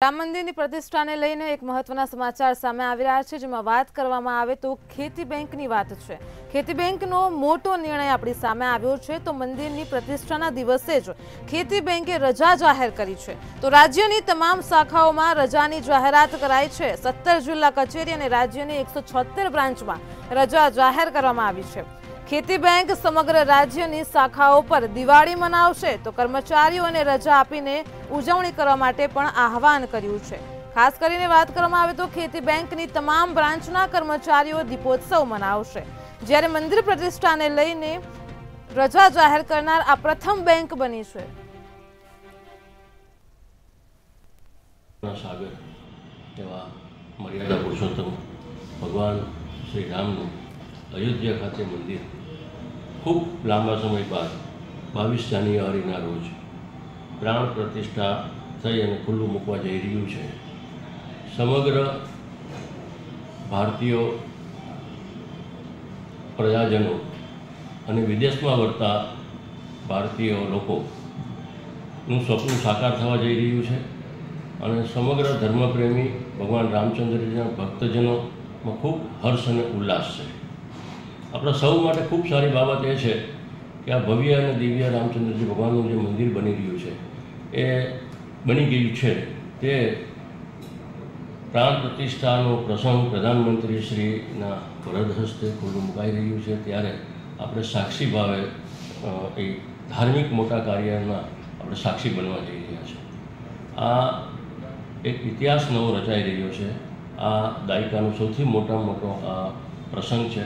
રામ મંદિરની પ્રતિષ્ઠાને લઈને એક મહત્વના સમાચાર સામે આવી રહ્યા છે, જેમાં વાત કરવામાં આવે તો ખેતી બેંકની વાત છે। ખેતી બેંકનો મોટો નિર્ણય આપણી સામે આવ્યો છે। તો મંદિરની પ્રતિષ્ઠાના દિવસે જ ખેતી બેંકે રજા જાહેર કરી છે। તો રાજ્યની તમામ શાખાઓમાં રજાની જાહેરાત કરાઈ છે। 17 જિલ્લા કચેરી અને રાજ્યની 176 બ્રાન્ચમાં રજા જાહેર કરવામાં આવી છે। ખેતી બેંક સમગ્ર રાજ્યની શાખાઓ પર દિવાળી મનાવશે, તો કર્મચારીઓને રજા આપીને ઉજવણી કરવા માટે પણ આહવાન કર્યું છે। ખાસ કરીને વાત કરવામાં આવે તો ખેતી બેંકની તમામ બ્રાન્ચના કર્મચારીઓ દીપોત્સવ મનાવશે, જ્યારે મંદિર પ્રતિષ્ઠાને લઈને રજા જાહેર કરનાર આ પ્રથમ બેંક બની છે। સાગર એવા મર્યાદા પુરુષોત્તમ ભગવાન શ્રી રામનું અયોધ્યા ખાતે મંદિર ખૂબ લાંબા સમય બાદ 22 જાન્યુઆરીના રોજ પ્રાણ પ્રતિષ્ઠા થઈ અને ખુલ્લું મૂકવા જઈ રહ્યું છે। સમગ્ર ભારતીય પ્રજાજનો અને વિદેશમાં વસતા ભારતીય લોકોનું સ્વપ્ન સાકાર થવા જઈ રહ્યું છે અને સમગ્ર ધર્મપ્રેમી ભગવાન રામચંદ્રજીના ભક્તજનોમાં ખૂબ હર્ષ અને ઉલ્લાસ છે। આપણા સૌ માટે ખૂબ સારી બાબત એ છે કે આ ભવ્ય અને દિવ્ય રામચંદ્રજી ભગવાનનું જે મંદિર બની રહ્યું છે એ બની ગયું છે તે પ્રાણ પ્રતિષ્ઠાનો પ્રસંગ પ્રધાનમંત્રી શ્રીના વરદ હસ્તે ખુલ્લું મુકાઈ રહ્યું છે, ત્યારે આપણે સાક્ષી ભાવે એ ધાર્મિક મોટા કાર્યના આપણે સાક્ષી બનવા જઈ રહ્યા છીએ। આ એક ઇતિહાસ નવો રચાઈ રહ્યો છે। આ દાયકાનો સૌથી મોટામાં મોટો આ પ્રસંગ છે।